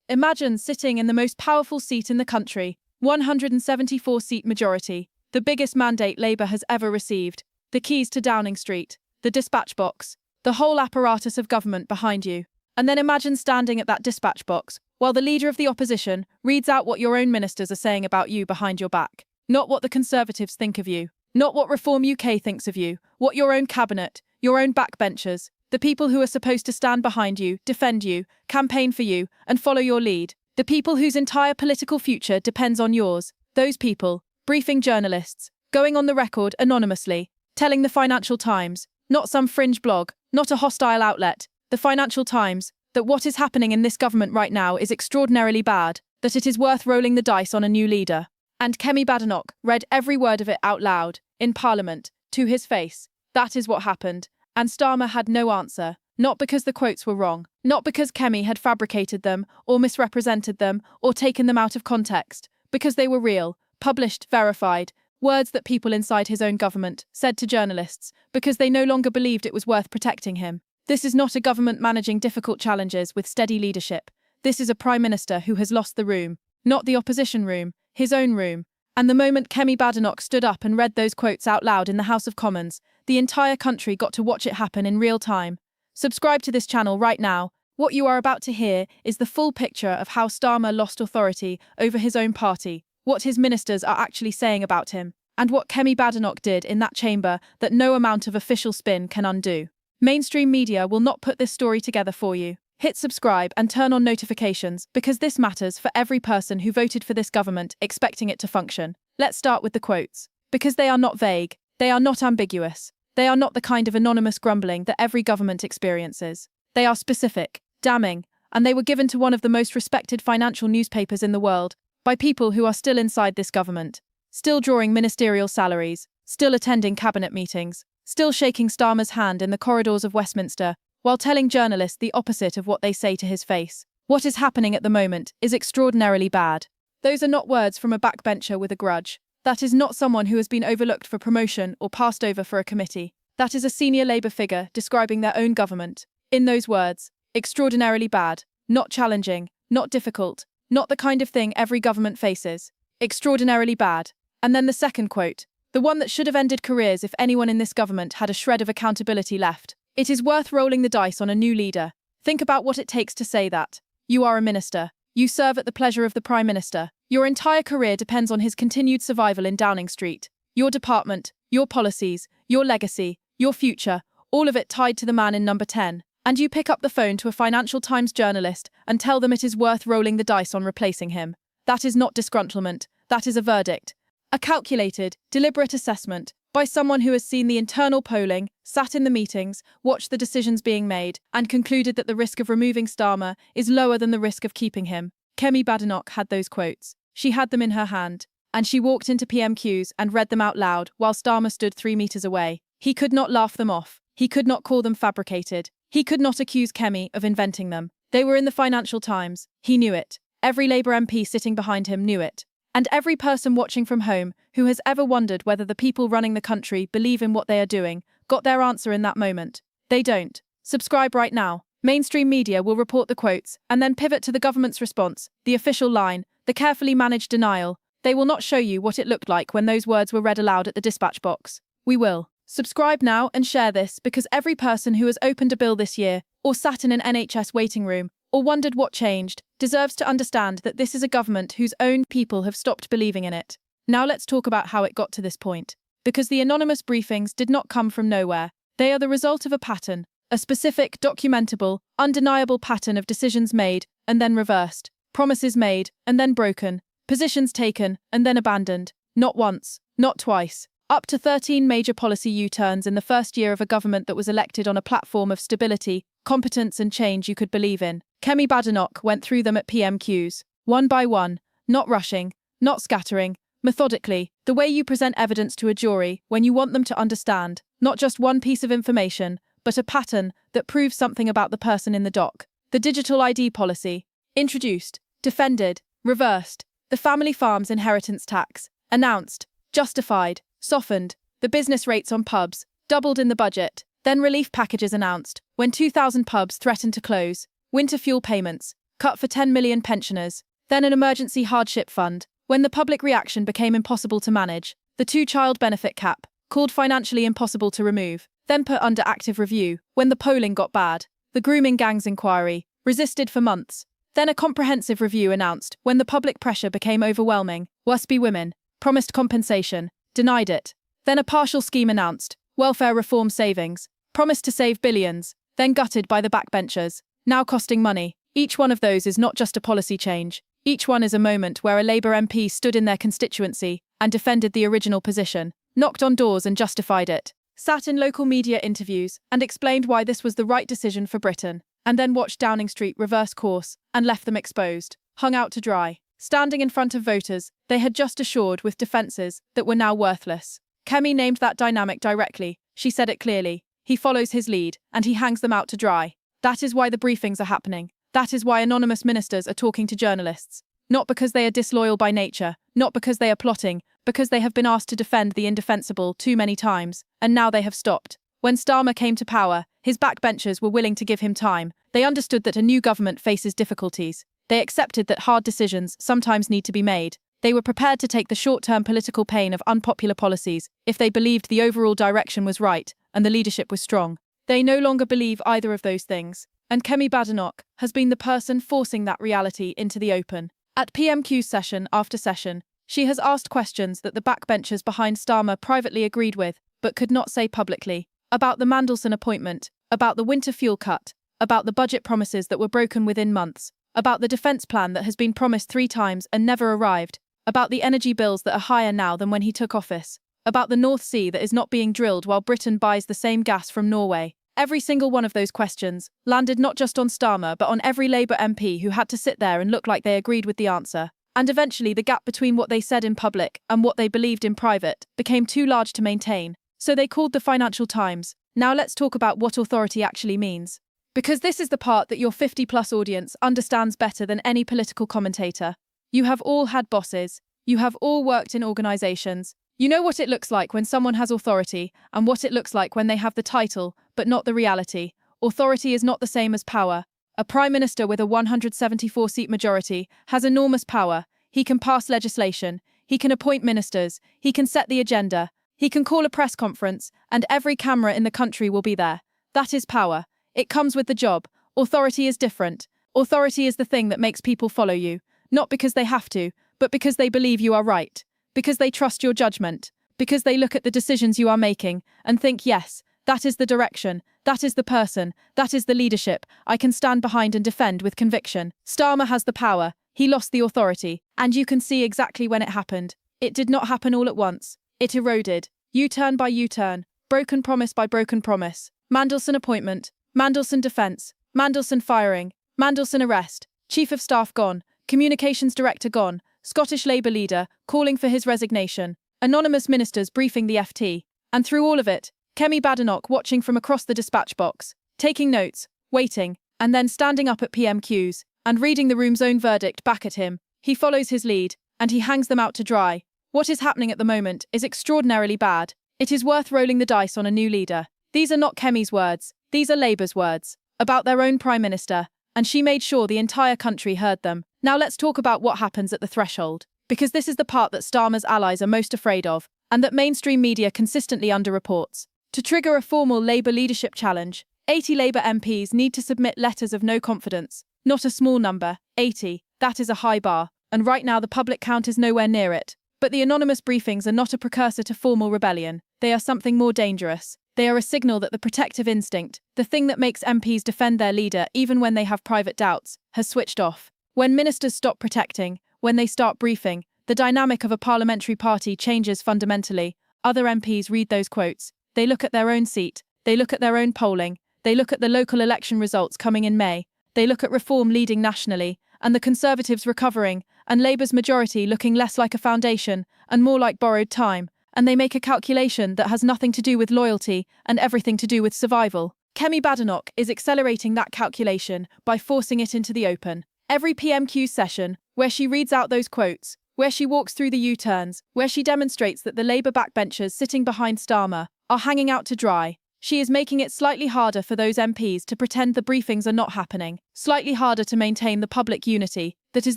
Imagine sitting in the most powerful seat in the country, 174-seat majority, the biggest mandate Labour has ever received, the keys to Downing Street, the dispatch box, the whole apparatus of government behind you. And then imagine standing at that dispatch box while the leader of the opposition reads out what your own ministers are saying about you behind your back. Not what the Conservatives think of you, not what Reform UK thinks of you, what your own cabinet, your own backbenchers, the people who are supposed to stand behind you, defend you, campaign for you, and follow your lead, the people whose entire political future depends on yours, those people, briefing journalists, going on the record anonymously, telling the Financial Times, not some fringe blog, not a hostile outlet, the Financial Times, that what is happening in this government right now is extraordinarily bad, that it is worth rolling the dice on a new leader. And Kemi Badenoch read every word of it out loud, in Parliament, to his face. That is what happened. And Starmer had no answer, not because the quotes were wrong, not because Kemi had fabricated them, or misrepresented them, or taken them out of context, because they were real, published, verified, words that people inside his own government said to journalists, because they no longer believed it was worth protecting him. This is not a government managing difficult challenges with steady leadership. This is a Prime Minister who has lost the room, not the opposition room, his own room. And the moment Kemi Badenoch stood up and read those quotes out loud in the House of Commons, the entire country got to watch it happen in real time. Subscribe to this channel right now. What you are about to hear is the full picture of how Starmer lost authority over his own party, what his ministers are actually saying about him, and what Kemi Badenoch did in that chamber that no amount of official spin can undo. Mainstream media will not put this story together for you. Hit subscribe and turn on notifications because this matters for every person who voted for this government expecting it to function. Let's start with the quotes. Because they are not vague, they are not ambiguous, they are not the kind of anonymous grumbling that every government experiences. They are specific, damning, and they were given to one of the most respected financial newspapers in the world by people who are still inside this government, still drawing ministerial salaries, still attending cabinet meetings, still shaking Starmer's hand in the corridors of Westminster, while telling journalists the opposite of what they say to his face. What is happening at the moment is extraordinarily bad. Those are not words from a backbencher with a grudge. That is not someone who has been overlooked for promotion or passed over for a committee. That is a senior Labour figure describing their own government. In those words, extraordinarily bad, not challenging, not difficult, not the kind of thing every government faces. Extraordinarily bad. And then the second quote, the one that should have ended careers if anyone in this government had a shred of accountability left. It is worth rolling the dice on a new leader. Think about what it takes to say that. You are a minister. You serve at the pleasure of the Prime Minister. Your entire career depends on his continued survival in Downing Street. Your department, your policies, your legacy, your future, all of it tied to the man in number 10. And you pick up the phone to a Financial Times journalist and tell them it is worth rolling the dice on replacing him. That is not disgruntlement. That is a verdict. A calculated, deliberate assessment by someone who has seen the internal polling, sat in the meetings, watched the decisions being made, and concluded that the risk of removing Starmer is lower than the risk of keeping him. Kemi Badenoch had those quotes. She had them in her hand, and she walked into PMQs and read them out loud while Starmer stood 3 meters away. He could not laugh them off. He could not call them fabricated. He could not accuse Kemi of inventing them. They were in the Financial Times. He knew it. Every Labour MP sitting behind him knew it. And every person watching from home who has ever wondered whether the people running the country believe in what they are doing got their answer in that moment. They don't. Subscribe right now. Mainstream media will report the quotes and then pivot to the government's response, the official line, the carefully managed denial. They will not show you what it looked like when those words were read aloud at the dispatch box. We will. Subscribe now and share this because every person who has opened a bill this year, or sat in an NHS waiting room, or wondered what changed, deserves to understand that this is a government whose own people have stopped believing in it. Now let's talk about how it got to this point. Because the anonymous briefings did not come from nowhere. They are the result of a pattern, a specific, documentable, undeniable pattern of decisions made and then reversed, promises made and then broken, positions taken and then abandoned, not once, not twice. Up to 13 major policy U-turns in the first year of a government that was elected on a platform of stability, competence and change you could believe in. Kemi Badenoch went through them at PMQs, one by one, not rushing, not scattering, methodically, the way you present evidence to a jury when you want them to understand, not just one piece of information, but a pattern that proves something about the person in the dock. The digital ID policy, introduced, defended, reversed, the family farms inheritance tax, announced, justified, softened, the business rates on pubs, doubled in the budget, then relief packages announced, when 2,000 pubs threatened to close, winter fuel payments, cut for 10 million pensioners, then an emergency hardship fund. When the public reaction became impossible to manage, the two-child benefit cap, called financially impossible to remove, then put under active review. When the polling got bad, the grooming gangs inquiry, resisted for months. Then a comprehensive review announced. When the public pressure became overwhelming, WSB women, promised compensation, denied it. Then a partial scheme announced, welfare reform savings, promised to save billions, then gutted by the backbenchers, now costing money. Each one of those is not just a policy change. Each one is a moment where a Labour MP stood in their constituency and defended the original position, knocked on doors and justified it, sat in local media interviews and explained why this was the right decision for Britain, and then watched Downing Street reverse course and left them exposed, hung out to dry, standing in front of voters they had just assured with defences that were now worthless. Kemi named that dynamic directly. She said it clearly. He follows his lead, and he hangs them out to dry. That is why the briefings are happening. That is why anonymous ministers are talking to journalists. Not because they are disloyal by nature, not because they are plotting, because they have been asked to defend the indefensible too many times, and now they have stopped. When Starmer came to power, his backbenchers were willing to give him time. They understood that a new government faces difficulties. They accepted that hard decisions sometimes need to be made. They were prepared to take the short-term political pain of unpopular policies if they believed the overall direction was right and the leadership was strong. They no longer believe either of those things, and Kemi Badenoch has been the person forcing that reality into the open. At PMQ session after session, she has asked questions that the backbenchers behind Starmer privately agreed with, but could not say publicly, about the Mandelson appointment, about the winter fuel cut, about the budget promises that were broken within months, about the defence plan that has been promised 3 times and never arrived, about the energy bills that are higher now than when he took office, about the North Sea that is not being drilled while Britain buys the same gas from Norway. Every single one of those questions landed not just on Starmer but on every Labour MP who had to sit there and look like they agreed with the answer. And eventually the gap between what they said in public and what they believed in private became too large to maintain. So they called the Financial Times. Now let's talk about what authority actually means. Because this is the part that your 50-plus audience understands better than any political commentator. You have all had bosses. You have all worked in organisations. You know what it looks like when someone has authority and what it looks like when they have the title, but not the reality. Authority is not the same as power. A Prime Minister with a 174-seat majority has enormous power. He can pass legislation. He can appoint ministers. He can set the agenda. He can call a press conference, and every camera in the country will be there. That is power. It comes with the job. Authority is different. Authority is the thing that makes people follow you, not because they have to, but because they believe you are right, because they trust your judgment, because they look at the decisions you are making and think, yes, that is the direction, that is the person, that is the leadership I can stand behind and defend with conviction. Starmer has the power. He lost the authority, and you can see exactly when it happened. It did not happen all at once. It eroded, U-turn by U-turn, broken promise by broken promise. Mandelson appointment, Mandelson defence, Mandelson firing, Mandelson arrest, Chief of Staff gone, Communications Director gone, Scottish Labour leader calling for his resignation, anonymous ministers briefing the FT, and through all of it, Kemi Badenoch watching from across the dispatch box, taking notes, waiting, and then standing up at PMQs, and reading the room's own verdict back at him. He follows his lead, and he hangs them out to dry. What is happening at the moment is extraordinarily bad. It is worth rolling the dice on a new leader. These are not Kemi's words, these are Labour's words, about their own Prime Minister, and she made sure the entire country heard them. Now let's talk about what happens at the threshold, because this is the part that Starmer's allies are most afraid of, and that mainstream media consistently underreports. To trigger a formal Labour leadership challenge, 80 Labour MPs need to submit letters of no confidence. Not a small number, 80, that is a high bar, and right now the public count is nowhere near it. But the anonymous briefings are not a precursor to formal rebellion. They are something more dangerous. They are a signal that the protective instinct, the thing that makes MPs defend their leader even when they have private doubts, has switched off. When ministers stop protecting, when they start briefing, the dynamic of a parliamentary party changes fundamentally. Other MPs read those quotes. They look at their own seat. They look at their own polling. They look at the local election results coming in May. They look at reform leading nationally, and the Conservatives recovering, and Labour's majority looking less like a foundation and more like borrowed time. And they make a calculation that has nothing to do with loyalty and everything to do with survival. Kemi Badenoch is accelerating that calculation by forcing it into the open. Every PMQ session, where she reads out those quotes, where she walks through the U-turns, where she demonstrates that the Labour backbenchers sitting behind Starmer are hanging out to dry, She is making it slightly harder for those MPs to pretend the briefings are not happening, slightly harder to maintain the public unity that is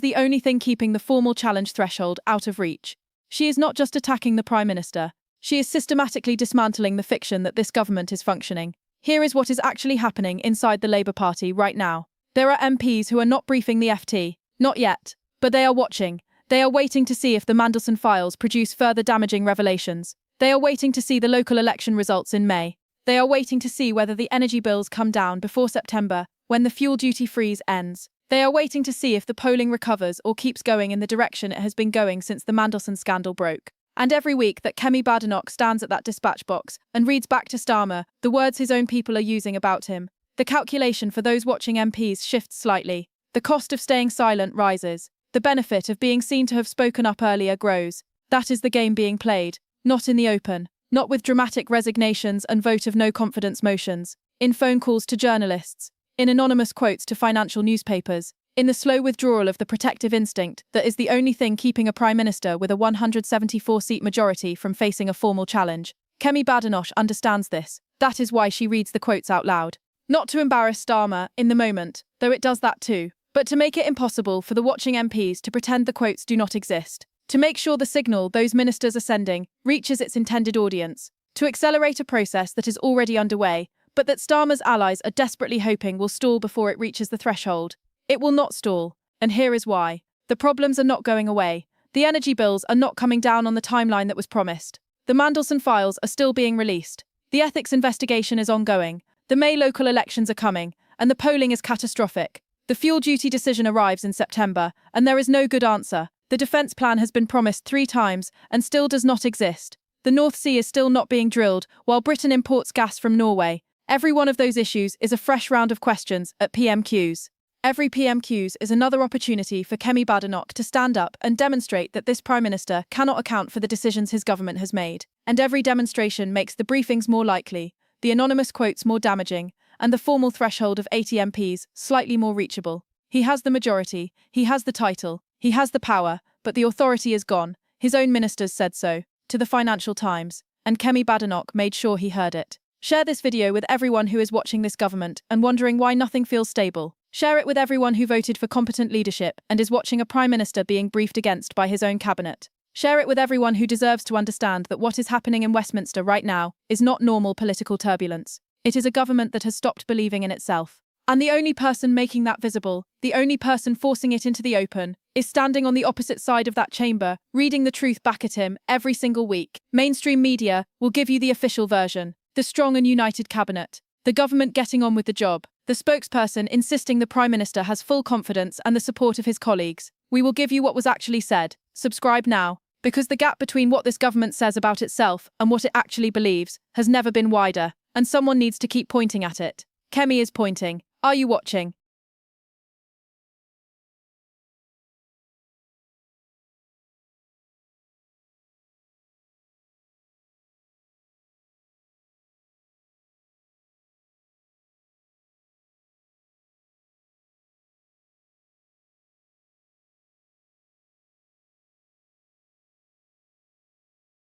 the only thing keeping the formal challenge threshold out of reach. She is not just attacking the Prime Minister, she is systematically dismantling the fiction that this government is functioning. Here is what is actually happening inside the Labour Party right now. There are MPs who are not briefing the FT, not yet, but they are watching. They are waiting to see if the Mandelson files produce further damaging revelations. They are waiting to see the local election results in May. They are waiting to see whether the energy bills come down before September, when the fuel duty freeze ends. They are waiting to see if the polling recovers or keeps going in the direction it has been going since the Mandelson scandal broke. And every week that Kemi Badenoch stands at that dispatch box and reads back to Starmer the words his own people are using about him, the calculation for those watching MPs shifts slightly. The cost of staying silent rises. The benefit of being seen to have spoken up earlier grows. That is the game being played, not in the open, not with dramatic resignations and vote of no confidence motions, in phone calls to journalists, in anonymous quotes to financial newspapers, in the slow withdrawal of the protective instinct that is the only thing keeping a Prime Minister with a 174-seat majority from facing a formal challenge. Kemi Badenoch understands this. That is why she reads the quotes out loud. Not to embarrass Starmer in the moment, though it does that too, but to make it impossible for the watching MPs to pretend the quotes do not exist. To make sure the signal those ministers are sending reaches its intended audience. To accelerate a process that is already underway, but that Starmer's allies are desperately hoping will stall before it reaches the threshold. It will not stall, and here is why. The problems are not going away. The energy bills are not coming down on the timeline that was promised. The Mandelson files are still being released. The ethics investigation is ongoing. The May local elections are coming, and the polling is catastrophic. The fuel duty decision arrives in September, and there is no good answer. The defence plan has been promised 3 times and still does not exist. The North Sea is still not being drilled, while Britain imports gas from Norway. Every one of those issues is a fresh round of questions at PMQs. Every PMQs is another opportunity for Kemi Badenoch to stand up and demonstrate that this Prime Minister cannot account for the decisions his government has made. And every demonstration makes the briefings more likely, the anonymous quotes more damaging, and the formal threshold of 80 MPs slightly more reachable. He has the majority, he has the title, he has the power, but the authority is gone. His own ministers said so, to the Financial Times, and Kemi Badenoch made sure he heard it. Share this video with everyone who is watching this government and wondering why nothing feels stable. Share it with everyone who voted for competent leadership and is watching a Prime Minister being briefed against by his own cabinet. Share it with everyone who deserves to understand that what is happening in Westminster right now is not normal political turbulence. It is a government that has stopped believing in itself. And the only person making that visible, the only person forcing it into the open, is standing on the opposite side of that chamber, reading the truth back at him every single week. Mainstream media will give you the official version, the strong and united cabinet, the government getting on with the job, the spokesperson insisting the Prime Minister has full confidence and the support of his colleagues. We will give you what was actually said. Subscribe now, because the gap between what this government says about itself and what it actually believes has never been wider, and someone needs to keep pointing at it. Kemi is pointing. Are you watching?